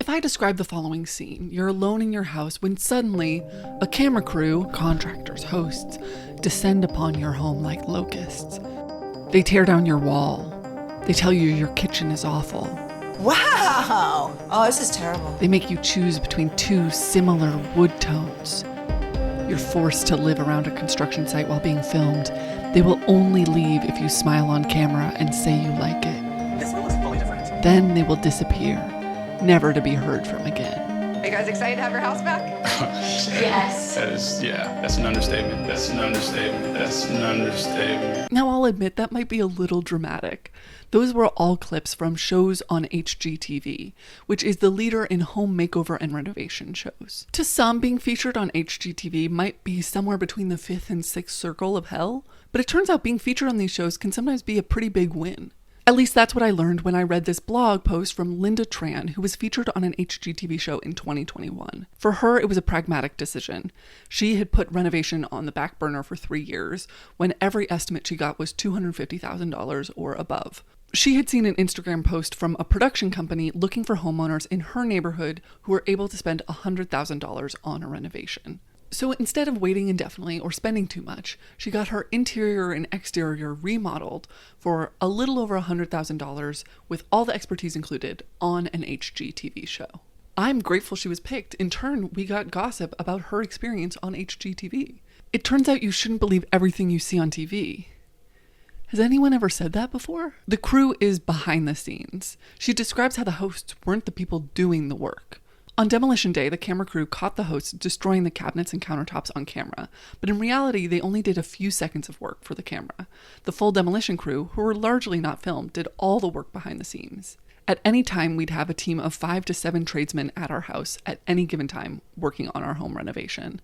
If I describe the following scene, you're alone in your house when suddenly a camera crew, contractors, hosts, descend upon your home like locusts. They tear down your wall. They tell you your kitchen is awful. Wow! Oh, this is terrible. They make you choose between two similar wood tones. You're forced to live around a construction site while being filmed. They will only leave if you smile on camera and say you like it. This room is fully different. Then they will disappear, never to be heard from again. Are you guys excited to have your house back? Yes. That's an understatement. That's an understatement. That's an understatement. Now, I'll admit that might be a little dramatic. Those were all clips from shows on HGTV, which is the leader in home makeover and renovation shows. To some, being featured on HGTV might be somewhere between the fifth and sixth circle of hell, but it turns out being featured on these shows can sometimes be a pretty big win. At least that's what I learned when I read this blog post from Linda Tran, who was featured on an HGTV show in 2021. For her, it was a pragmatic decision. She had put renovation on the back burner for 3 years, when every estimate she got was $250,000 or above. She had seen an Instagram post from a production company looking for homeowners in her neighborhood who were able to spend $100,000 on a renovation. So instead of waiting indefinitely or spending too much, she got her interior and exterior remodeled for a little over $100,000 with all the expertise included on an HGTV show. I'm grateful she was picked. In turn, we got gossip about her experience on HGTV. It turns out you shouldn't believe everything you see on TV. Has anyone ever said that before? The crew is behind the scenes. She describes how the hosts weren't the people doing the work. On demolition day, the camera crew caught the hosts destroying the cabinets and countertops on camera, but in reality, they only did a few seconds of work for the camera. The full demolition crew, who were largely not filmed, did all the work behind the scenes. At any time, we'd have a team of 5 to 7 tradesmen at our house at any given time working on our home renovation.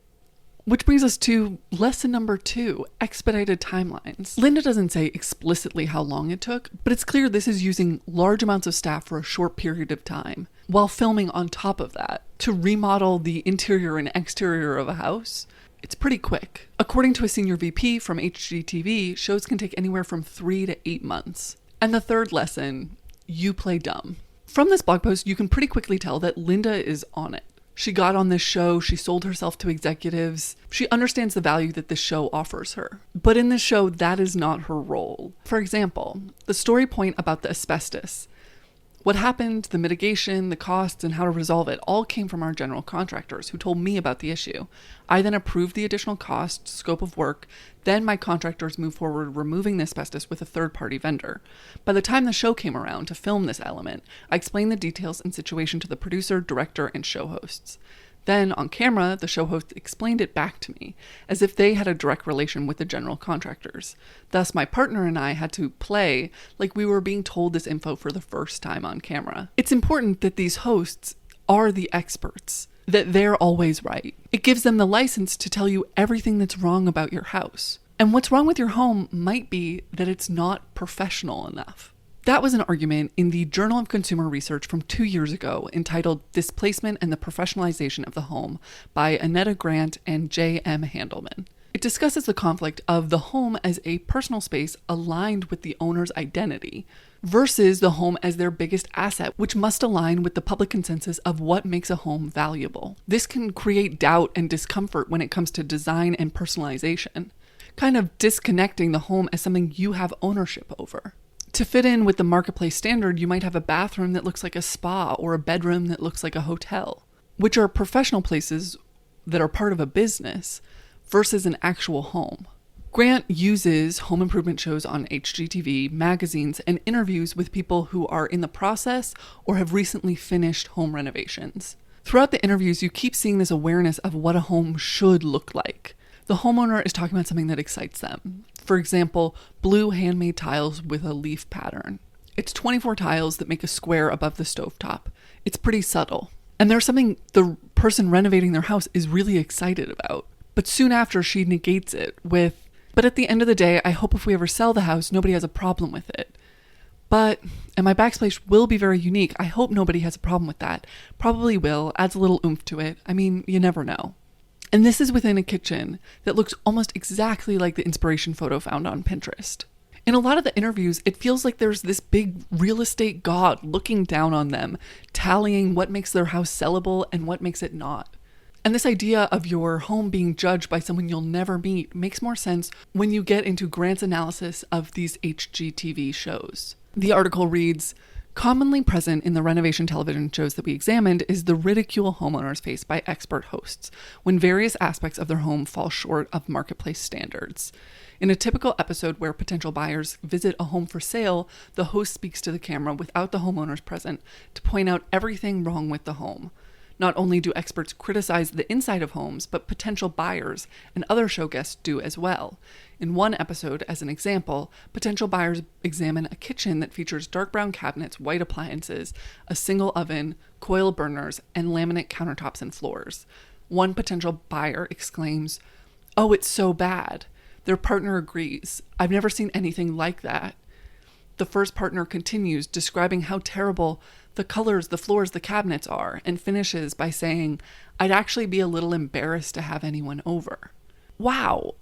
Which brings us to lesson number 2, expedited timelines. Linda doesn't say explicitly how long it took, but it's clear this is using large amounts of staff for a short period of time, while filming on top of that. To remodel the interior and exterior of a house, it's pretty quick. According to a senior VP from HGTV, shows can take anywhere from 3 to 8 months. And the third lesson, you play dumb. From this blog post, you can pretty quickly tell that Linda is on it. She got on this show, she sold herself to executives. She understands the value that this show offers her. But in this show, that is not her role. For example, the story point about the asbestos. What happened, the mitigation, the costs, and how to resolve it all came from our general contractors who told me about the issue. I then approved the additional cost, scope of work. Then my contractors moved forward removing the asbestos with a third-party vendor. By the time the show came around to film this element, I explained the details and situation to the producer, director, and show hosts. Then, on camera, the show host explained it back to me, as if they had a direct relation with the general contractors. Thus, my partner and I had to play like we were being told this info for the first time on camera. It's important that these hosts are the experts, that they're always right. It gives them the license to tell you everything that's wrong about your house. And what's wrong with your home might be that it's not professional enough. That was an argument in the Journal of Consumer Research from 2 years ago entitled Displacement and the Professionalization of the Home by Annetta Grant and J.M. Handelman. It discusses the conflict of the home as a personal space aligned with the owner's identity versus the home as their biggest asset, which must align with the public consensus of what makes a home valuable. This can create doubt and discomfort when it comes to design and personalization, kind of disconnecting the home as something you have ownership over. To fit in with the marketplace standard, you might have a bathroom that looks like a spa or a bedroom that looks like a hotel, which are professional places that are part of a business versus an actual home. Grant uses home improvement shows on HGTV, magazines, and interviews with people who are in the process or have recently finished home renovations. Throughout the interviews, you keep seeing this awareness of what a home should look like. The homeowner is talking about something that excites them. For example, blue handmade tiles with a leaf pattern. It's 24 tiles that make a square above the stovetop. It's pretty subtle. And there's something the person renovating their house is really excited about. But soon after, she negates it with, "But at the end of the day, I hope if we ever sell the house, nobody has a problem with it. And my backsplash will be very unique. I hope nobody has a problem with that. Probably will, adds a little oomph to it. I mean, you never know." And this is within a kitchen that looks almost exactly like the inspiration photo found on Pinterest. In a lot of the interviews, it feels like there's this big real estate god looking down on them, tallying what makes their house sellable and what makes it not. And this idea of your home being judged by someone you'll never meet makes more sense when you get into Grant's analysis of these HGTV shows. The article reads, commonly present in the renovation television shows that we examined is the ridicule homeowners face by expert hosts when various aspects of their home fall short of marketplace standards. In a typical episode where potential buyers visit a home for sale, the host speaks to the camera without the homeowners present to point out everything wrong with the home. Not only do experts criticize the inside of homes, but potential buyers and other show guests do as well. In one episode, as an example, potential buyers examine a kitchen that features dark brown cabinets, white appliances, a single oven, coil burners, and laminate countertops and floors. One potential buyer exclaims, "Oh, it's so bad." Their partner agrees, "I've never seen anything like that." The first partner continues, describing how terrible the colors, the floors, the cabinets are, and finishes by saying, "I'd actually be a little embarrassed to have anyone over." Wow,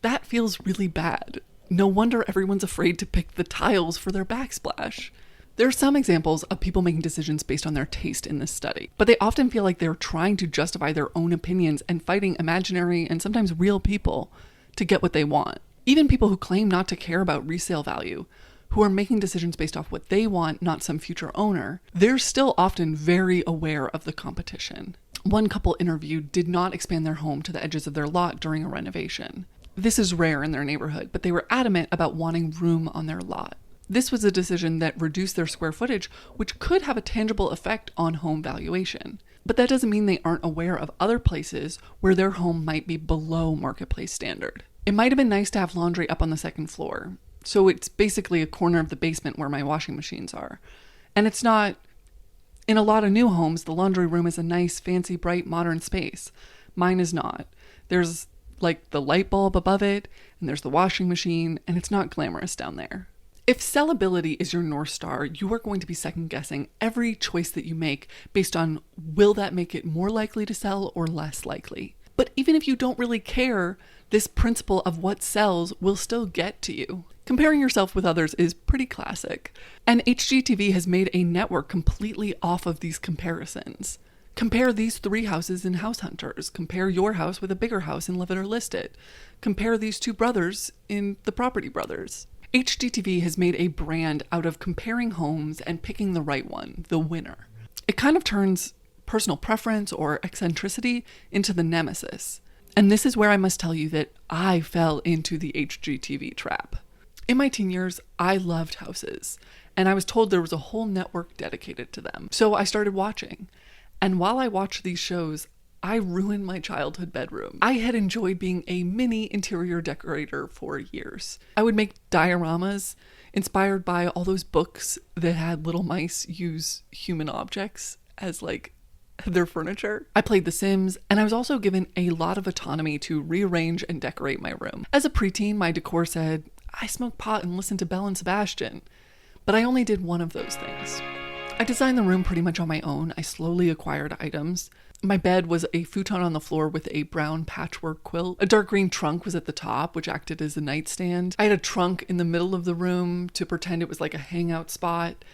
that feels really bad. No wonder everyone's afraid to pick the tiles for their backsplash. There are some examples of people making decisions based on their taste in this study, but they often feel like they're trying to justify their own opinions and fighting imaginary and sometimes real people to get what they want. Even people who claim not to care about resale value, who are making decisions based off what they want, not some future owner, they're still often very aware of the competition. One couple interviewed did not expand their home to the edges of their lot during a renovation. This is rare in their neighborhood, but they were adamant about wanting room on their lot. This was a decision that reduced their square footage, which could have a tangible effect on home valuation. But that doesn't mean they aren't aware of other places where their home might be below marketplace standard. It might have been nice to have laundry up on the second floor, so it's basically a corner of the basement where my washing machines are. And it's not. In a lot of new homes, the laundry room is a nice, fancy, bright, modern space. Mine is not. There's like the light bulb above it, and there's the washing machine, and it's not glamorous down there. If sellability is your North Star, you are going to be second guessing every choice that you make based on, will that make it more likely to sell or less likely? But even if you don't really care, this principle of what sells will still get to you. Comparing yourself with others is pretty classic, and HGTV has made a network completely off of these comparisons. Compare these 3 houses in House Hunters. Compare your house with a bigger house in Live It or List It. Compare these 2 brothers in The Property Brothers. HGTV has made a brand out of comparing homes and picking the right one, the winner. It kind of turns personal preference or eccentricity into the nemesis. And this is where I must tell you that I fell into the HGTV trap. In my teen years, I loved houses, and I was told there was a whole network dedicated to them. So I started watching. And while I watched these shows, I ruined my childhood bedroom. I had enjoyed being a mini interior decorator for years. I would make dioramas inspired by all those books that had little mice use human objects as like their furniture. I played The Sims, and I was also given a lot of autonomy to rearrange and decorate my room. As a preteen, my decor said, I smoke pot and listen to Belle and Sebastian, but I only did one of those things. I designed the room pretty much on my own. I slowly acquired items. My bed was a futon on the floor with a brown patchwork quilt. A dark green trunk was at the top, which acted as a nightstand. I had a trunk in the middle of the room to pretend it was like a hangout spot.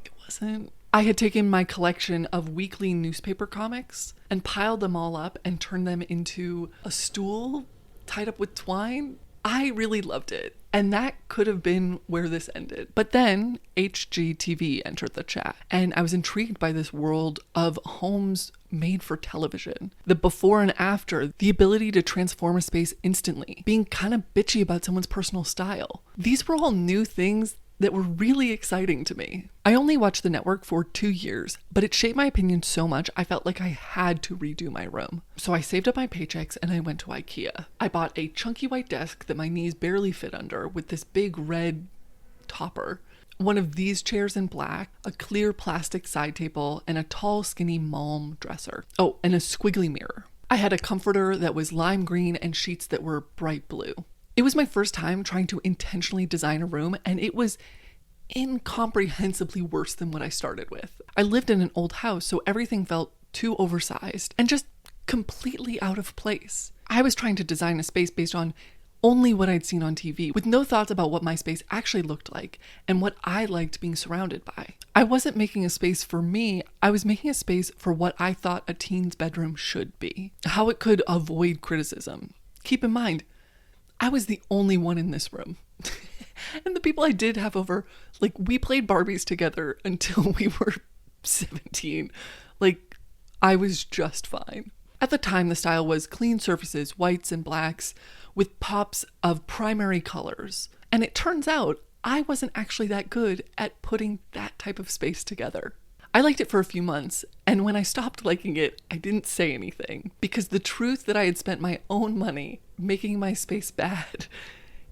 It wasn't. I had taken my collection of weekly newspaper comics and piled them all up and turned them into a stool tied up with twine. I really loved it. And that could have been where this ended. But then HGTV entered the chat, and I was intrigued by this world of homes made for television. The before and after, the ability to transform a space instantly, being kind of bitchy about someone's personal style. These were all new things that were really exciting to me. I only watched the network for 2 years, but it shaped my opinion so much I felt like I had to redo my room. So I saved up my paychecks and I went to IKEA. I bought a chunky white desk that my knees barely fit under with this big red topper, one of these chairs in black, a clear plastic side table, and a tall skinny Malm dresser. Oh, and a squiggly mirror. I had a comforter that was lime green and sheets that were bright blue. It was my first time trying to intentionally design a room, and it was incomprehensibly worse than what I started with. I lived in an old house, so everything felt too oversized and just completely out of place. I was trying to design a space based on only what I'd seen on TV, with no thoughts about what my space actually looked like and what I liked being surrounded by. I wasn't making a space for me, I was making a space for what I thought a teen's bedroom should be, how it could avoid criticism. Keep in mind, I was the only one in this room. And the people I did have over, like, we played Barbies together until we were 17. Like, I was just fine. At the time, the style was clean surfaces, whites and blacks, with pops of primary colors. And it turns out I wasn't actually that good at putting that type of space together. I liked it for a few months, and when I stopped liking it, I didn't say anything, because the truth that I had spent my own money making my space bad,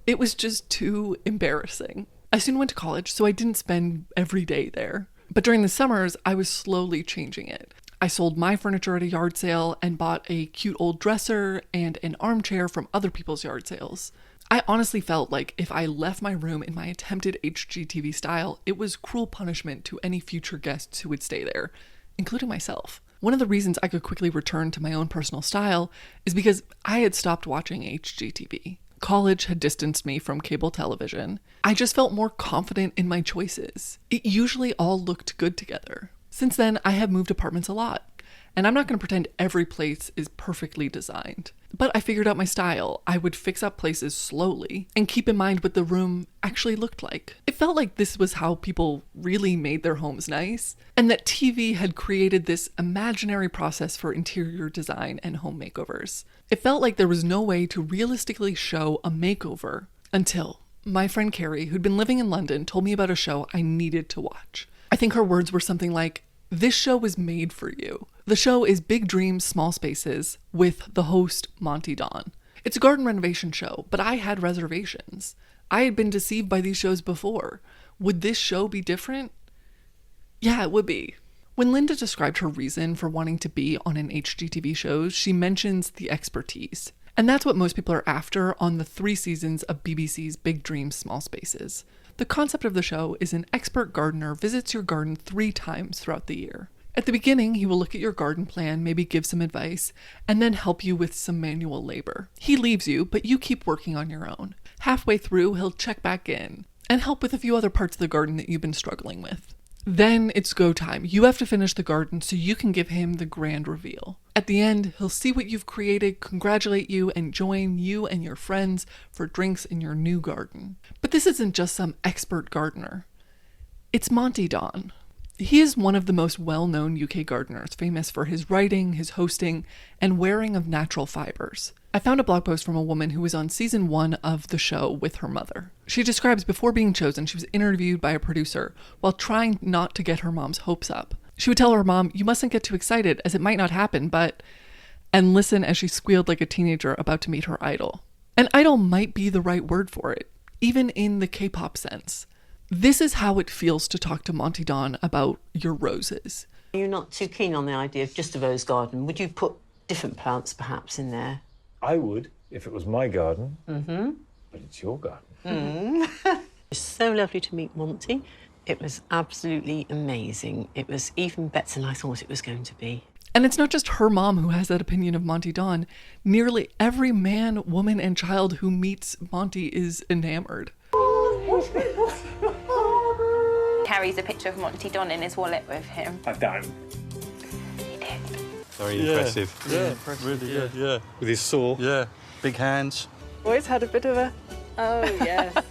it was just too embarrassing. I soon went to college, so I didn't spend every day there. But during the summers, I was slowly changing it. I sold my furniture at a yard sale and bought a cute old dresser and an armchair from other people's yard sales. I honestly felt like if I left my room in my attempted HGTV style, it was cruel punishment to any future guests who would stay there, including myself. One of the reasons I could quickly return to my own personal style is because I had stopped watching HGTV. College had distanced me from cable television. I just felt more confident in my choices. It usually all looked good together. Since then, I have moved apartments a lot, and I'm not going to pretend every place is perfectly designed. But I figured out my style. I would fix up places slowly and keep in mind what the room actually looked like. It felt like this was how people really made their homes nice, and that TV had created this imaginary process for interior design and home makeovers. It felt like there was no way to realistically show a makeover until my friend Carrie, who'd been living in London, told me about a show I needed to watch. I think her words were something like, "This show was made for you." The show is Big Dreams, Small Spaces with the host Monty Don. It's a garden renovation show, but I had reservations. I had been deceived by these shows before. Would this show be different? Yeah, it would be. When Linda described her reason for wanting to be on an HGTV show, she mentions the expertise. And that's what most people are after on the 3 seasons of BBC's Big Dreams, Small Spaces. The concept of the show is an expert gardener visits your garden 3 times throughout the year. At the beginning, he will look at your garden plan, maybe give some advice, and then help you with some manual labor. He leaves you, but you keep working on your own. Halfway through, he'll check back in and help with a few other parts of the garden that you've been struggling with. Then it's go time. You have to finish the garden so you can give him the grand reveal. At the end, he'll see what you've created, congratulate you, and join you and your friends for drinks in your new garden. But this isn't just some expert gardener. It's Monty Don. He is one of the most well-known UK gardeners, famous for his writing, his hosting, and wearing of natural fibers. I found a blog post from a woman who was on season 1 of the show with her mother. She describes before being chosen, she was interviewed by a producer while trying not to get her mom's hopes up. She would tell her mom, "You mustn't get too excited, as it might not happen, but..." and listen as she squealed like a teenager about to meet her idol. An idol might be the right word for it, even in the K-pop sense. This is how it feels to talk to Monty Don about your roses. You're not too keen on the idea of just a rose garden. Would you put different plants perhaps in there? I would, if it was my garden. Mm-hmm. But it's your garden. It's so lovely to meet Monty. It was absolutely amazing. It was even better than I thought it was going to be. And it's not just her mom who has that opinion of Monty Don. Nearly every man, woman, and child who meets Monty is enamored. Carries a picture of Monty Don in his wallet with him. I've done. He did. Very impressive. Yeah, impressive. Really good, yeah. With his saw. Yeah, big hands. Always had a bit of a... Oh, yes.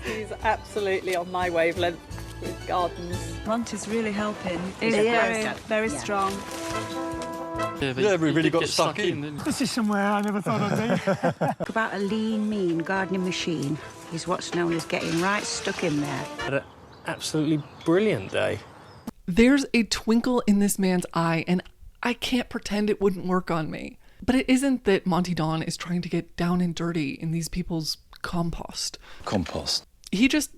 He's absolutely on my wavelength with gardens. Monty's really helping. He's very strong. Yeah, we really got stuck in. This is somewhere I never thought I'd be. Talk about a lean, mean gardening machine. He's what's known as getting right stuck in there. Had an absolutely brilliant day. There's a twinkle in this man's eye, and I can't pretend it wouldn't work on me. But it isn't that Monty Don is trying to get down and dirty in these people's compost. He just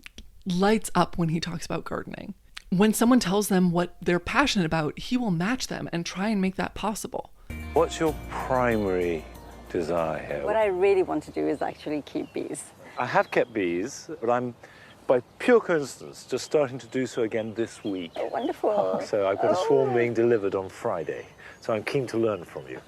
lights up when he talks about gardening. When someone tells them what they're passionate about, he will match them and try and make that possible. What's your primary desire? What I really want to do is actually keep bees. I have kept bees, but I'm, by pure coincidence, just starting to do so again this week. Oh, wonderful. So I've got a swarm being delivered on Friday. So I'm keen to learn from you.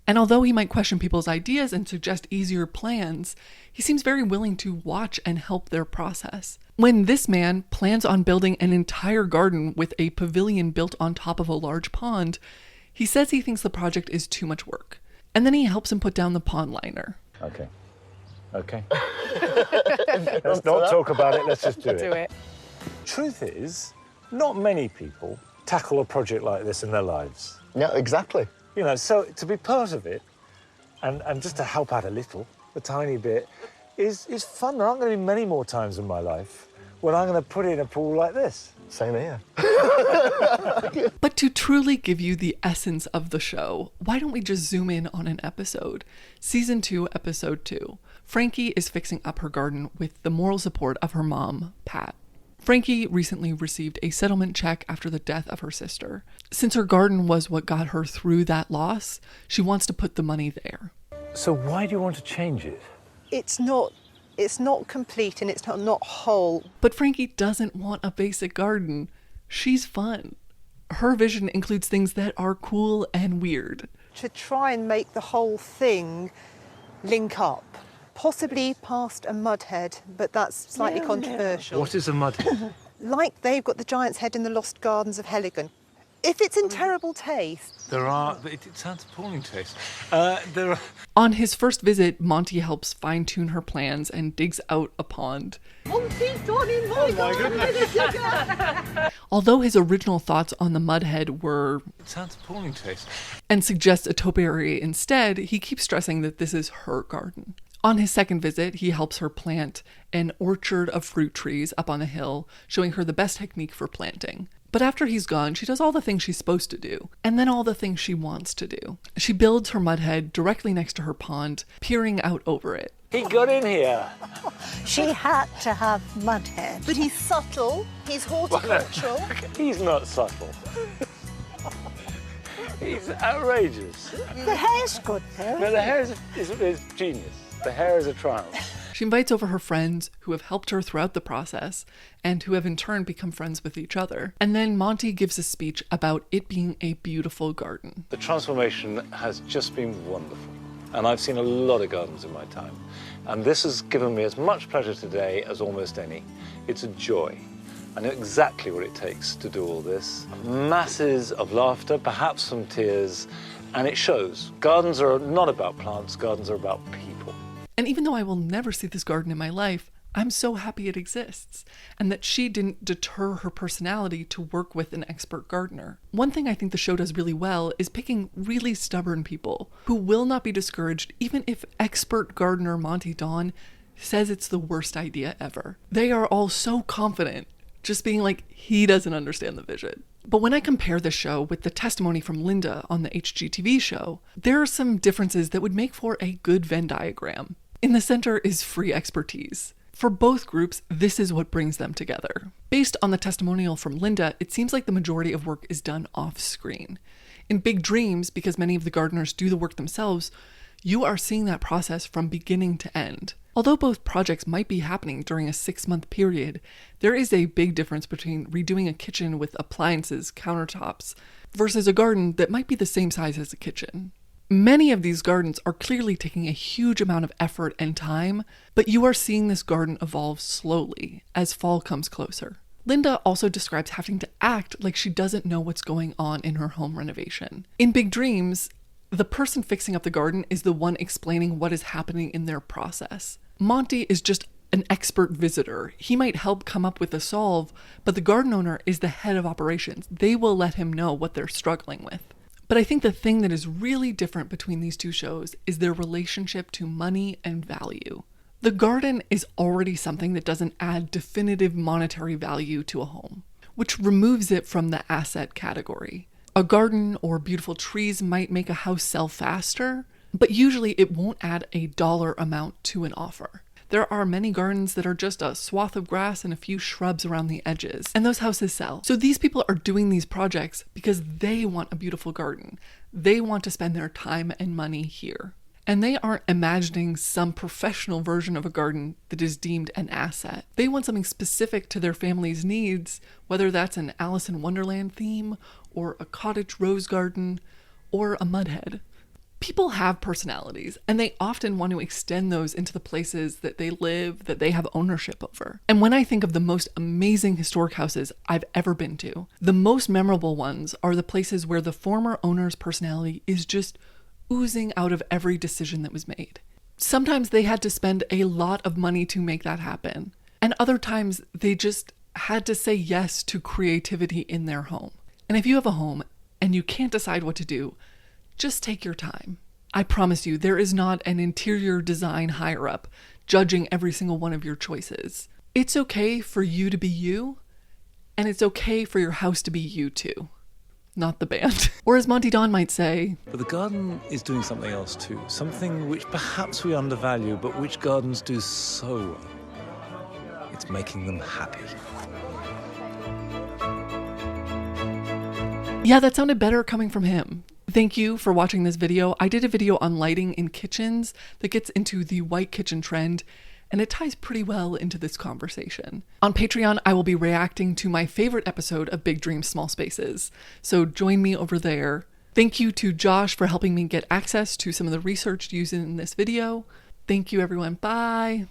And although he might question people's ideas and suggest easier plans, he seems very willing to watch and help their process. When this man plans on building an entire garden with a pavilion built on top of a large pond, he says he thinks the project is too much work. And then he helps him put down the pond liner. Okay. Let's not talk about it, let's just do it. Do it. Truth is, not many people tackle a project like this in their lives. Yeah, exactly. You know, so to be part of it and just to help out a tiny bit, is fun. There aren't going to be many more times in my life when I'm going to put in a pool like this. Same here. But to truly give you the essence of the show, why don't we just zoom in on an episode? Season 2, Episode 2. Frankie is fixing up her garden with the moral support of her mom, Pat. Frankie recently received a settlement check after the death of her sister. Since her garden was what got her through that loss, she wants to put the money there. So why do you want to change it? It's not complete and it's not whole. But Frankie doesn't want a basic garden. She's fun. Her vision includes things that are cool and weird. To try and make the whole thing link up. Possibly past a mud head, but that's slightly controversial. What is a mud head? Like they've got the giant's head in the Lost Gardens of Heligan. If it's in terrible taste. It sounds appalling taste. On his first visit, Monty helps fine-tune her plans and digs out a pond. Monty Don in my goodness! Although his original thoughts on the mud head were... It sounds appalling taste. And suggests a topiary instead, he keeps stressing that this is her garden. On his second visit, he helps her plant an orchard of fruit trees up on a hill, showing her the best technique for planting. But after he's gone, she does all the things she's supposed to do, and then all the things she wants to do. She builds her mud head directly next to her pond, peering out over it. He got in here. She had to have mud head. But he's subtle, he's horticultural. He's not subtle. He's outrageous. The hair's good, though. No, the hair is genius. The hair is a triumph. She invites over her friends who have helped her throughout the process and who have in turn become friends with each other. And then Monty gives a speech about it being a beautiful garden. The transformation has just been wonderful. And I've seen a lot of gardens in my time. And this has given me as much pleasure today as almost any. It's a joy. I know exactly what it takes to do all this. Masses of laughter, perhaps some tears, and it shows. Gardens are not about plants, gardens are about people. And even though I will never see this garden in my life, I'm so happy it exists, and that she didn't deter her personality to work with an expert gardener. One thing I think the show does really well is picking really stubborn people who will not be discouraged even if expert gardener Monty Don says it's the worst idea ever. They are all so confident, just being like, he doesn't understand the vision. But when I compare the show with the testimony from Linda on the HGTV show, there are some differences that would make for a good Venn diagram. In the center is free expertise. For both groups, this is what brings them together. Based on the testimonial from Linda, it seems like the majority of work is done off screen. In Big Dreams, because many of the gardeners do the work themselves, you are seeing that process from beginning to end. Although both projects might be happening during a 6-month period, there is a big difference between redoing a kitchen with appliances, countertops, versus a garden that might be the same size as a kitchen. Many of these gardens are clearly taking a huge amount of effort and time, but you are seeing this garden evolve slowly as fall comes closer. Linda also describes having to act like she doesn't know what's going on in her home renovation. In Big Dreams, the person fixing up the garden is the one explaining what is happening in their process. Monty is just an expert visitor. He might help come up with a solve, but the garden owner is the head of operations. They will let him know what they're struggling with. But I think the thing that is really different between these two shows is their relationship to money and value. The garden is already something that doesn't add definitive monetary value to a home, which removes it from the asset category. A garden or beautiful trees might make a house sell faster, but usually it won't add a dollar amount to an offer. There are many gardens that are just a swath of grass and a few shrubs around the edges, and those houses sell. So these people are doing these projects because they want a beautiful garden. They want to spend their time and money here. And they aren't imagining some professional version of a garden that is deemed an asset. They want something specific to their family's needs, whether that's an Alice in Wonderland theme, or a cottage rose garden, or a mud head. People have personalities, and they often want to extend those into the places that they live, that they have ownership over. And when I think of the most amazing historic houses I've ever been to, the most memorable ones are the places where the former owner's personality is just oozing out of every decision that was made. Sometimes they had to spend a lot of money to make that happen, and other times they just had to say yes to creativity in their home. And if you have a home and you can't decide what to do, just take your time. I promise you, there is not an interior design higher up judging every single one of your choices. It's okay for you to be you, and it's okay for your house to be you too, not the band. Or as Monty Don might say, but the garden is doing something else too, something which perhaps we undervalue, but which gardens do so well. It's making them happy. Yeah, that sounded better coming from him. Thank you for watching this video. I did a video on lighting in kitchens that gets into the white kitchen trend, and it ties pretty well into this conversation. On Patreon, I will be reacting to my favorite episode of Big Dreams, Small Spaces, so join me over there. Thank you to Josh for helping me get access to some of the research used in this video. Thank you, everyone. Bye.